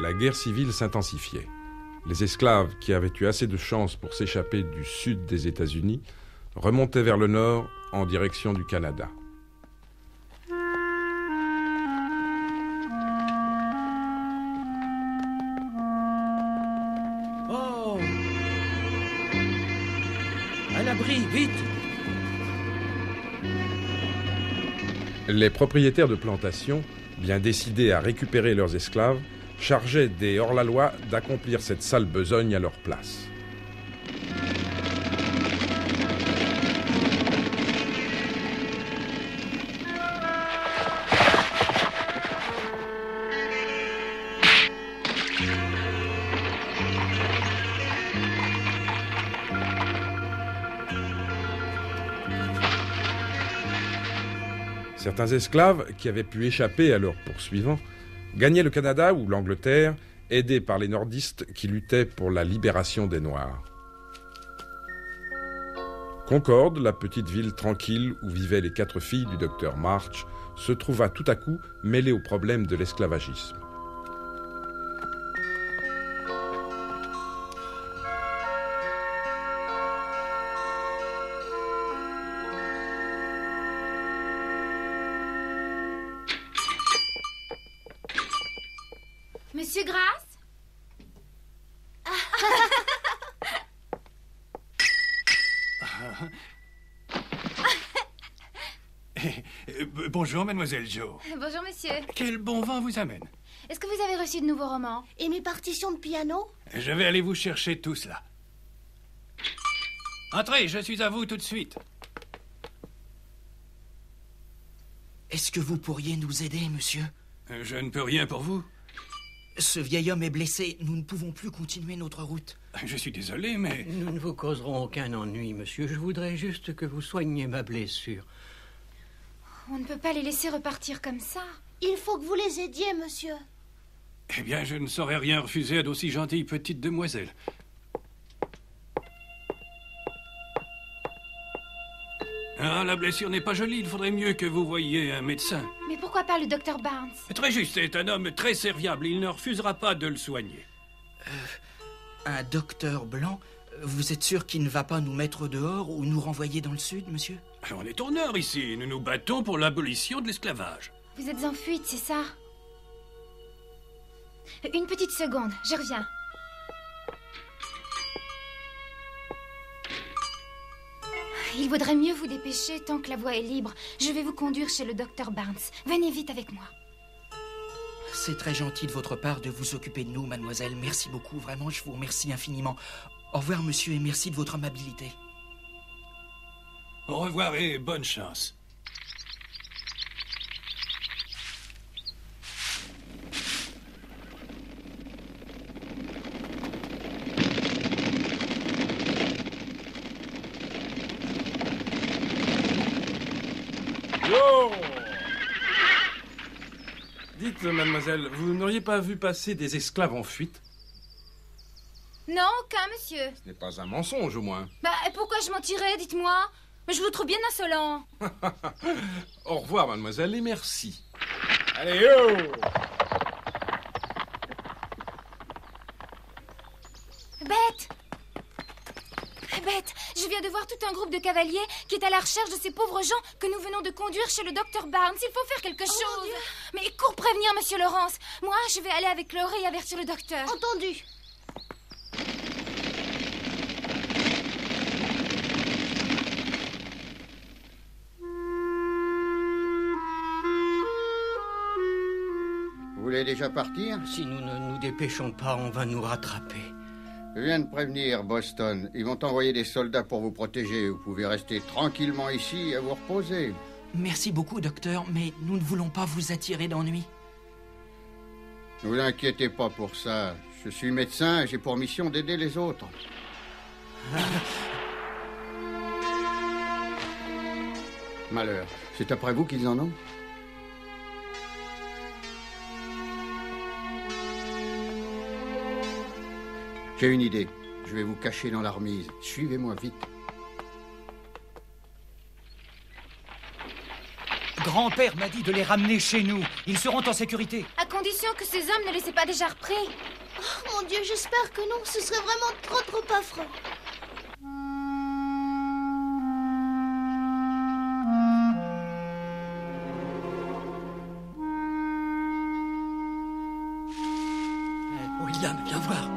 La guerre civile s'intensifiait. Les esclaves, qui avaient eu assez de chance pour s'échapper du sud des États-Unis, remontaient vers le nord en direction du Canada. Oh! À l'abri, vite! Les propriétaires de plantations, bien décidés à récupérer leurs esclaves, chargeaient des hors-la-loi d'accomplir cette sale besogne à leur place. Certains esclaves, qui avaient pu échapper à leurs poursuivants, gagnaient le Canada ou l'Angleterre, aidés par les nordistes qui luttaient pour la libération des Noirs. Concorde, la petite ville tranquille où vivaient les 4 filles du docteur March, se trouva tout à coup mêlée au problème de l'esclavagisme. Monsieur Grasse? Bonjour, mademoiselle Jo. Bonjour, monsieur. Quel bon vin vous amène? Est-ce que vous avez reçu de nouveaux romans? Et mes partitions de piano? Je vais aller vous chercher tout cela. Entrez, je suis à vous tout de suite. Est-ce que vous pourriez nous aider, monsieur? Je ne peux rien pour vous. Ce vieil homme est blessé. Nous ne pouvons plus continuer notre route. Je suis désolé, mais... Nous ne vous causerons aucun ennui, monsieur. Je voudrais juste que vous soigniez ma blessure. On ne peut pas les laisser repartir comme ça. Il faut que vous les aidiez, monsieur. Eh bien, je ne saurais rien refuser à d'aussi gentilles petites demoiselles. Ah, la blessure n'est pas jolie. Il faudrait mieux que vous voyiez un médecin. Mais pourquoi pas le docteur Barnes? Très juste, c'est un homme très serviable. Il ne refusera pas de le soigner. Un docteur blanc? Vous êtes sûr qu'il ne va pas nous mettre dehors ou nous renvoyer dans le sud, monsieur? On est au nord ici. Nous nous battons pour l'abolition de l'esclavage. Vous êtes en fuite, c'est ça? Une petite seconde, je reviens. Il vaudrait mieux vous dépêcher tant que la voie est libre. Je vais vous conduire chez le docteur Barnes. Venez vite avec moi. C'est très gentil de votre part de vous occuper de nous, mademoiselle. Merci beaucoup, vraiment, je vous remercie infiniment. Au revoir, monsieur, et merci de votre amabilité. Au revoir et bonne chance. Yo! Dites, mademoiselle, vous n'auriez pas vu passer des esclaves en fuite? Non, aucun, monsieur. Ce n'est pas un mensonge, au moins. Bah, pourquoi je mentirais, dites-moi? Je vous trouve bien insolent. Au revoir, mademoiselle, et merci. Allez, yo! Bête! Bête, je viens de voir tout un groupe de cavaliers qui est à la recherche de ces pauvres gens que nous venons de conduire chez le docteur Barnes. Il faut faire quelque chose. Mais cours prévenir monsieur Laurence. Moi, je vais aller avec Laurie et avertir le docteur. Entendu. Vous voulez déjà partir? Si nous ne nous dépêchons pas, on va nous rattraper. Je viens de prévenir Boston. Ils vont envoyer des soldats pour vous protéger. Vous pouvez rester tranquillement ici et vous reposer. Merci beaucoup, docteur, mais nous ne voulons pas vous attirer d'ennui. Ne vous inquiétez pas pour ça. Je suis médecin et j'ai pour mission d'aider les autres. Malheur. C'est après vous qu'ils en ont? J'ai une idée. Je vais vous cacher dans l'armise. Suivez-moi vite. Grand-père m'a dit de les ramener chez nous. Ils seront en sécurité. À combien condition que ces hommes ne les aient pas déjà repris. Oh, mon Dieu, j'espère que non. Ce serait vraiment trop affreux. William, viens voir.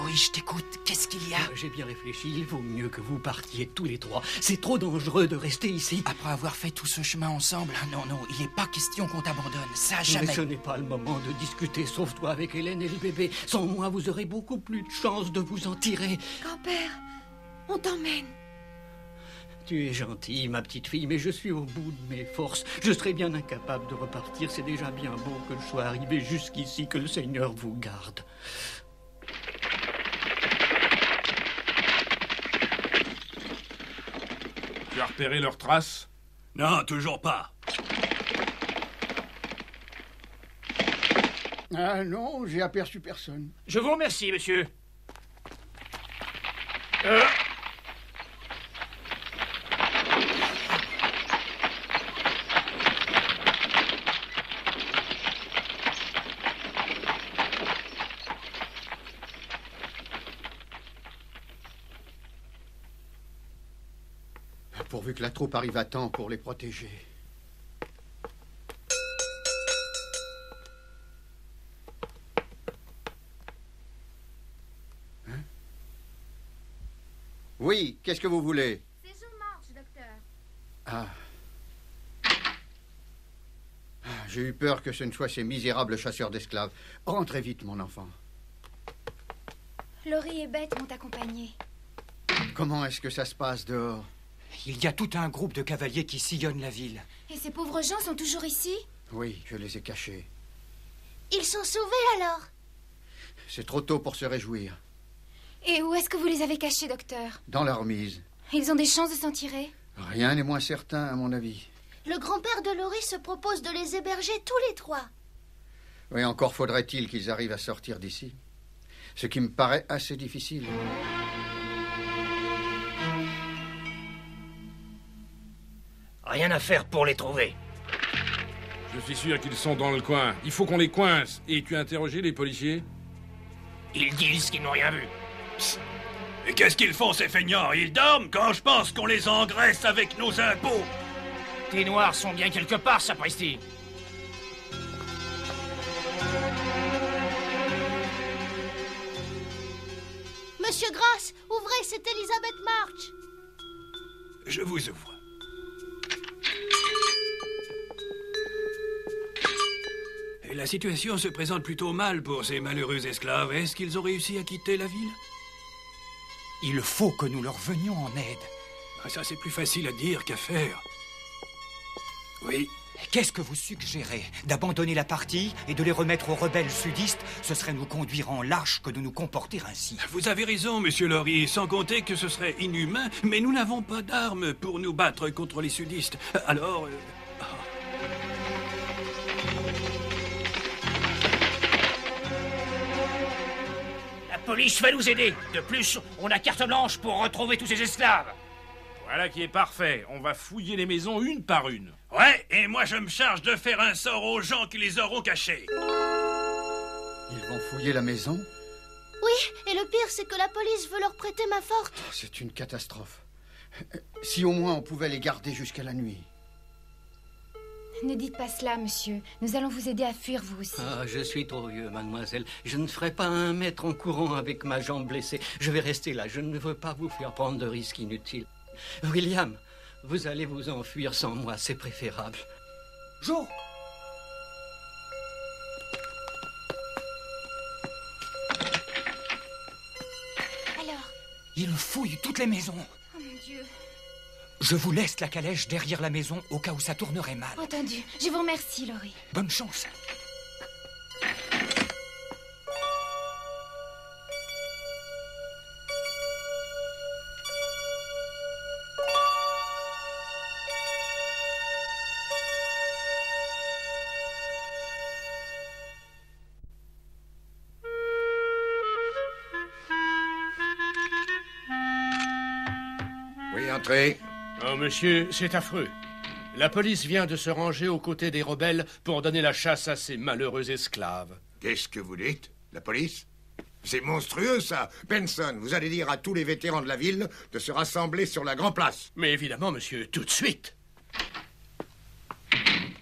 Oui, je t'écoute. Qu'est-ce qu'il y a? J'ai bien réfléchi. Il vaut mieux que vous partiez tous les trois. C'est trop dangereux de rester ici. Après avoir fait tout ce chemin ensemble, non, il n'est pas question qu'on t'abandonne. Ça, jamais. Mais ce n'est pas le moment de discuter, sauf toi avec Hélène et le bébé. Sans moi, vous aurez beaucoup plus de chances de vous en tirer. Grand-père, on t'emmène. Tu es gentille, ma petite fille, mais je suis au bout de mes forces. Je serais bien incapable de repartir. C'est déjà bien beau que je sois arrivé jusqu'ici, que le Seigneur vous garde. Tu as repéré leurs traces? Non, toujours pas. Ah non, j'ai aperçu personne. Je vous remercie, monsieur. Pourvu que la troupe arrive à temps pour les protéger. Hein? Oui, qu'est-ce que vous voulez? C'est Joe March, docteur. Ah. J'ai eu peur que ce ne soient ces misérables chasseurs d'esclaves. Rentrez vite, mon enfant. Laurie et Beth m'ont accompagné. Comment est-ce que ça se passe dehors? Il y a tout un groupe de cavaliers qui sillonnent la ville. Et ces pauvres gens sont toujours ici? Oui, je les ai cachés. Ils sont sauvés alors? C'est trop tôt pour se réjouir. Et où est-ce que vous les avez cachés, docteur? Dans leur mise. Ils ont des chances de s'en tirer? Rien n'est moins certain, à mon avis. Le grand-père de Laurie se propose de les héberger tous les trois. Oui, encore faudrait-il qu'ils arrivent à sortir d'ici. Ce qui me paraît assez difficile. Rien à faire pour les trouver. Je suis sûr qu'ils sont dans le coin. Il faut qu'on les coince. Et tu as interrogé les policiers? Ils disent qu'ils n'ont rien vu. Et qu'est-ce qu'ils font, ces feignants? Ils dorment quand je pense qu'on les engraisse avec nos impôts. Tes noirs sont bien quelque part, sapristi. Monsieur Grasse, ouvrez, c'est Elizabeth March. Je vous ouvre. Et la situation se présente plutôt mal pour ces malheureux esclaves. Est-ce qu'ils ont réussi à quitter la ville? Il faut que nous leur venions en aide. Ah, ça, c'est plus facile à dire qu'à faire. Oui. Qu'est-ce que vous suggérez? D'abandonner la partie et de les remettre aux rebelles sudistes? Ce serait nous conduire en lâches que de nous comporter ainsi. Vous avez raison, monsieur Laurie, sans compter que ce serait inhumain, mais nous n'avons pas d'armes pour nous battre contre les sudistes. Alors... La police va nous aider. De plus, on a carte blanche pour retrouver tous ces esclaves. Voilà qui est parfait. On va fouiller les maisons une par une. Ouais, et moi je me charge de faire un sort aux gens qui les auront cachés. Ils vont fouiller la maison? Oui, et le pire, c'est que la police veut leur prêter main forte. Oh, c'est une catastrophe. Si au moins on pouvait les garder jusqu'à la nuit. Ne dites pas cela, monsieur. Nous allons vous aider à fuir, vous aussi. Ah, je suis trop vieux, mademoiselle. Je ne ferai pas 1 mètre en courant avec ma jambe blessée. Je vais rester là. Je ne veux pas vous faire prendre de risques inutiles. William, vous allez vous enfuir sans moi. C'est préférable. Joe! Alors? Ils fouillent toutes les maisons. Oh mon Dieu. Je vous laisse la calèche derrière la maison au cas où ça tournerait mal. Entendu. Je vous remercie, Laurie. Bonne chance. Oui, entrez. Oh, monsieur, c'est affreux. La police vient de se ranger aux côtés des rebelles pour donner la chasse à ces malheureux esclaves. Qu'est-ce que vous dites? La police? C'est monstrueux, ça. Benson, vous allez dire à tous les vétérans de la ville de se rassembler sur la Grande Place. Mais évidemment, monsieur, tout de suite.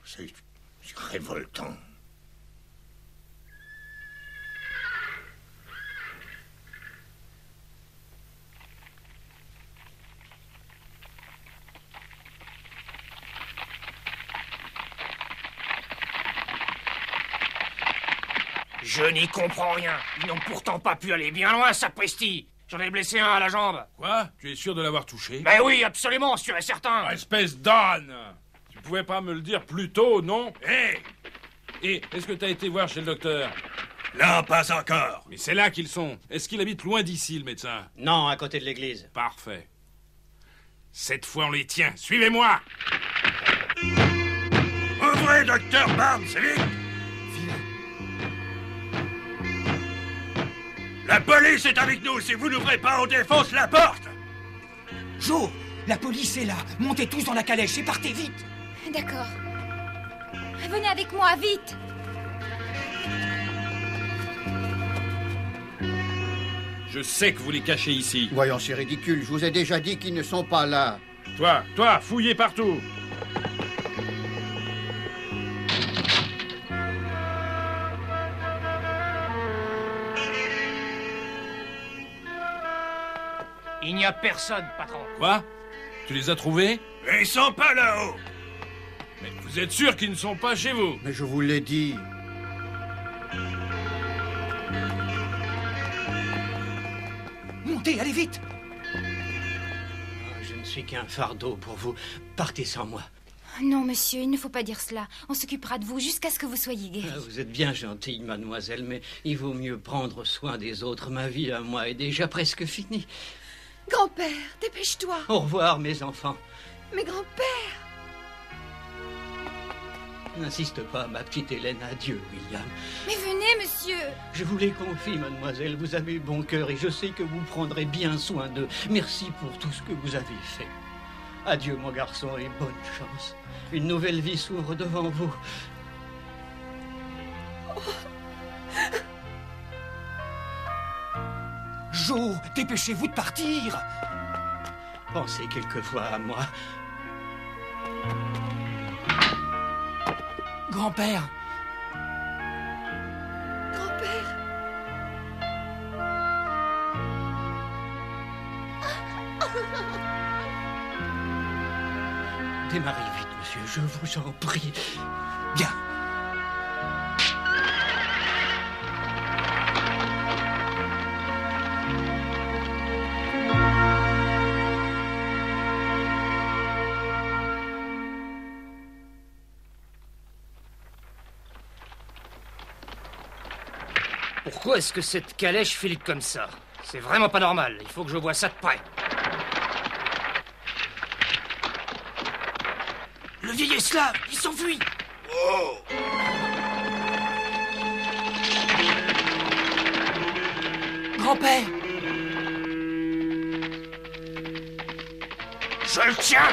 C'est révoltant. Je n'y comprends rien. Ils n'ont pourtant pas pu aller bien loin, sapristi. J'en ai blessé un à la jambe. Quoi? Tu es sûr de l'avoir touché? Ben oui, absolument, sûr et certain. Ah, espèce d'âne! Tu pouvais pas me le dire plus tôt, non? Hé! Et est-ce que t'as été voir chez le docteur? Non, pas encore. Mais c'est là qu'ils sont. Est-ce qu'il habite loin d'ici, le médecin? Non, à côté de l'église. Parfait. Cette fois, on les tient. Suivez-moi! Ouvrez, docteur Barnes, c'est vite! La police est avec nous. Si vous n'ouvrez pas, on défonce la porte. Joe, la police est là. Montez tous dans la calèche et partez vite. D'accord. Venez avec moi, vite. Je sais que vous les cachez ici. Voyons, c'est ridicule. Je vous ai déjà dit qu'ils ne sont pas là. Toi, fouillez partout. Il n'y a personne, patron. Quoi? Tu les as trouvés? Ils sont pas là-haut. Mais vous êtes sûr qu'ils ne sont pas chez vous? Mais je vous l'ai dit. Montez, allez vite. Je ne suis qu'un fardeau pour vous. Partez sans moi. Non, monsieur, il ne faut pas dire cela. On s'occupera de vous jusqu'à ce que vous soyez guéri. Vous êtes bien gentille, mademoiselle, mais il vaut mieux prendre soin des autres. Ma vie à moi est déjà presque finie. Grand-père, dépêche-toi. Au revoir, mes enfants. Mais grand-père! N'insiste pas, ma petite Hélène. Adieu, William. Mais venez, monsieur. Je vous les confie, mademoiselle. Vous avez bon cœur et je sais que vous prendrez bien soin d'eux. Merci pour tout ce que vous avez fait. Adieu, mon garçon, et bonne chance. Une nouvelle vie s'ouvre devant vous. Joe, dépêchez-vous de partir. Pensez quelquefois à moi. Grand-père. Grand-père. Démarrez vite, monsieur, je vous en prie. Bien. Pourquoi est-ce que cette calèche file comme ça? C'est vraiment pas normal. Il faut que je voie ça de près. Le vieil esclave, il s'enfuit. Oh! Grand-père. Je le tiens.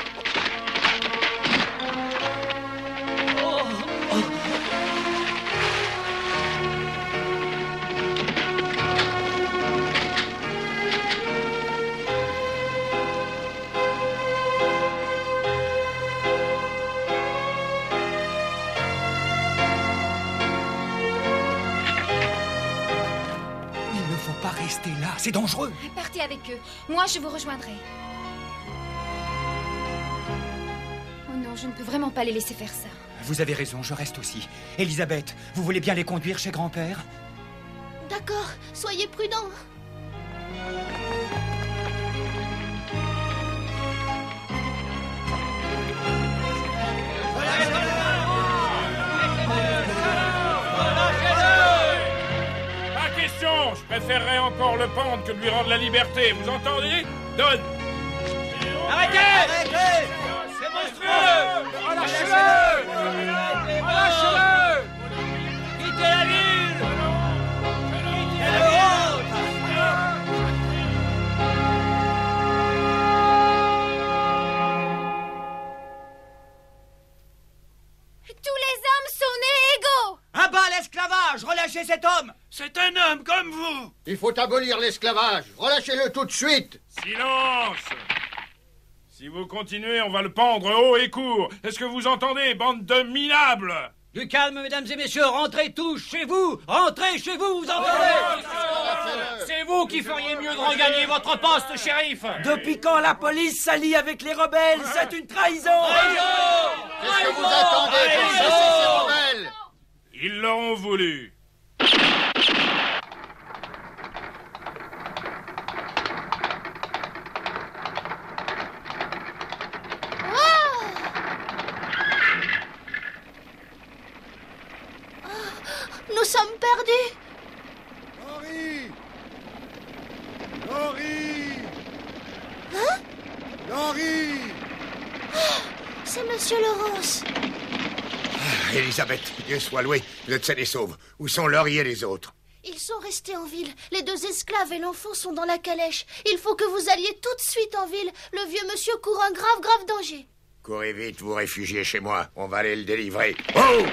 Restez là, c'est dangereux. Partez avec eux. Moi, je vous rejoindrai. Oh non, je ne peux vraiment pas les laisser faire ça. Vous avez raison, je reste aussi. Elisabeth, vous voulez bien les conduire chez grand-père? D'accord, soyez prudents. Je préférerais encore le pendre que de lui rendre la liberté, vous entendez? Donne! Arrêtez! Arrêtez! C'est monstrueux! Relâchez-le! Relâchez-le! Quittez la ville! Quittez la ville! Relâchez cet homme! C'est un homme comme vous! Il faut abolir l'esclavage. Relâchez-le tout de suite. Silence! Si vous continuez, on va le pendre haut et court. Est-ce que vous entendez, bande de minables? Du calme, mesdames et messieurs, rentrez tous chez vous! Rentrez chez vous, vous entendez? C'est vous qui feriez mieux de regagner votre poste, shérif! Depuis quand la police s'allie avec les rebelles? C'est une trahison! Qu'est-ce que vous attendez pour chasser ces rebelles? Ils l'auront voulu. Nous sommes perdus. Laurie! Laurie! Hein? Laurie! C'est Monsieur Laurence. Elisabeth, Dieu soit loué, vous êtes saine et sauve. Où sont Laurie et les autres? Ils sont restés en ville. Les 2 esclaves et l'enfant sont dans la calèche. Il faut que vous alliez tout de suite en ville. Le vieux monsieur court un grave danger. Courez vite, vous réfugiez chez moi. On va aller le délivrer. Oh!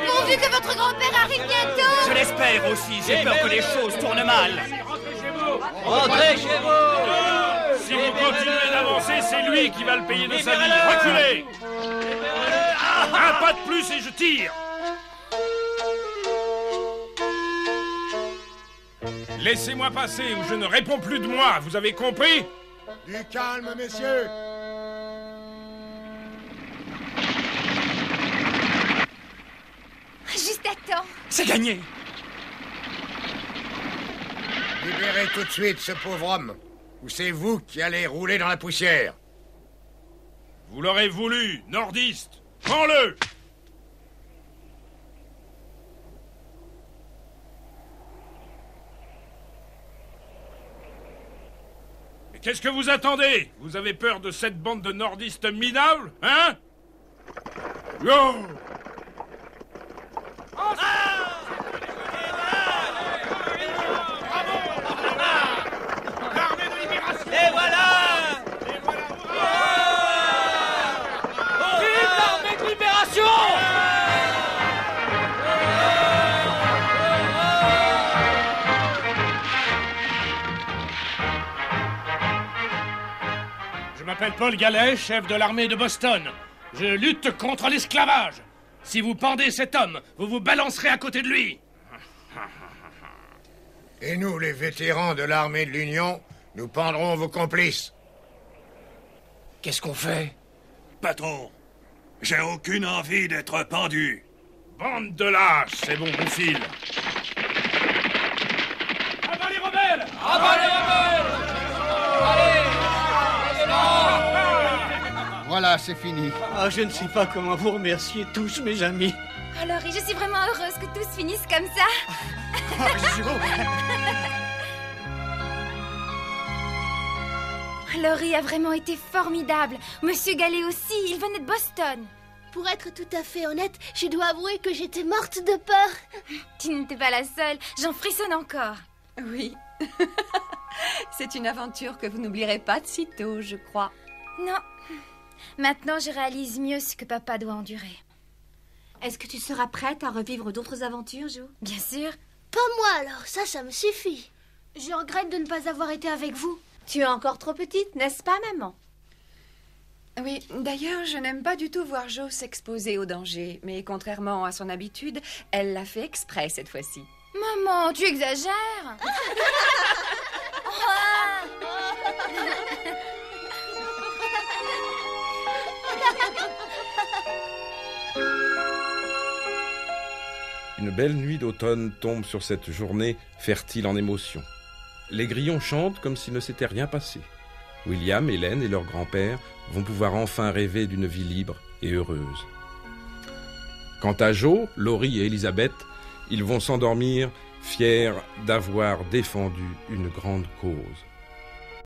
Pourvu que votre grand-père arrive bientôt! Je l'espère aussi, j'ai peur que les choses tournent mal. Rentrez chez vous! Si vous continuez d'avancer, c'est lui qui va le payer de sa vie. Reculez! Un pas de plus et je tire! Laissez-moi passer ou je ne réponds plus de moi, vous avez compris? Du calme, messieurs. Juste à temps. C'est gagné. Libérez tout de suite ce pauvre homme. Ou c'est vous qui allez rouler dans la poussière. Vous l'aurez voulu, nordiste. Prends-le! Mais qu'est-ce que vous attendez? Vous avez peur de cette bande de nordistes minables, hein? Yo! Et voilà! Vive l'armée de libération! Je m'appelle Paul Gallet, chef de l'armée de Boston. Je lutte contre l'esclavage. Si vous pendez cet homme, vous vous balancerez à côté de lui. Et nous, les vétérans de l'armée de l'Union, nous pendrons vos complices. Qu'est-ce qu'on fait? Patron, j'ai aucune envie d'être pendu. Bande de lâches, c'est bon, vous file. À bas les rebelles! À bas les rebelles! Voilà, c'est fini. Ah, je ne sais pas comment vous remercier tous, mes amis. Alors, je suis vraiment heureuse que tous finissent comme ça. Laurie a vraiment été formidable. Monsieur Gallet aussi, il venait de Boston. Pour être tout à fait honnête, je dois avouer que j'étais morte de peur. Tu n'étais pas la seule, j'en frissonne encore. Oui. C'est une aventure que vous n'oublierez pas de sitôt, je crois. Non. Maintenant, je réalise mieux ce que papa doit endurer. Est-ce que tu seras prête à revivre d'autres aventures, Jo? Bien sûr. Pas moi alors, ça me suffit. Je regrette de ne pas avoir été avec vous. Tu es encore trop petite, n'est-ce pas, maman? Oui, d'ailleurs, je n'aime pas du tout voir Jo s'exposer au danger, mais contrairement à son habitude, elle l'a fait exprès cette fois-ci. Maman, tu exagères. Une belle nuit d'automne tombe sur cette journée fertile en émotions. Les grillons chantent comme s'il ne s'était rien passé. William, Hélène et leur grand-père vont pouvoir enfin rêver d'une vie libre et heureuse. Quant à Jo, Laurie et Elisabeth, ils vont s'endormir fiers d'avoir défendu une grande cause.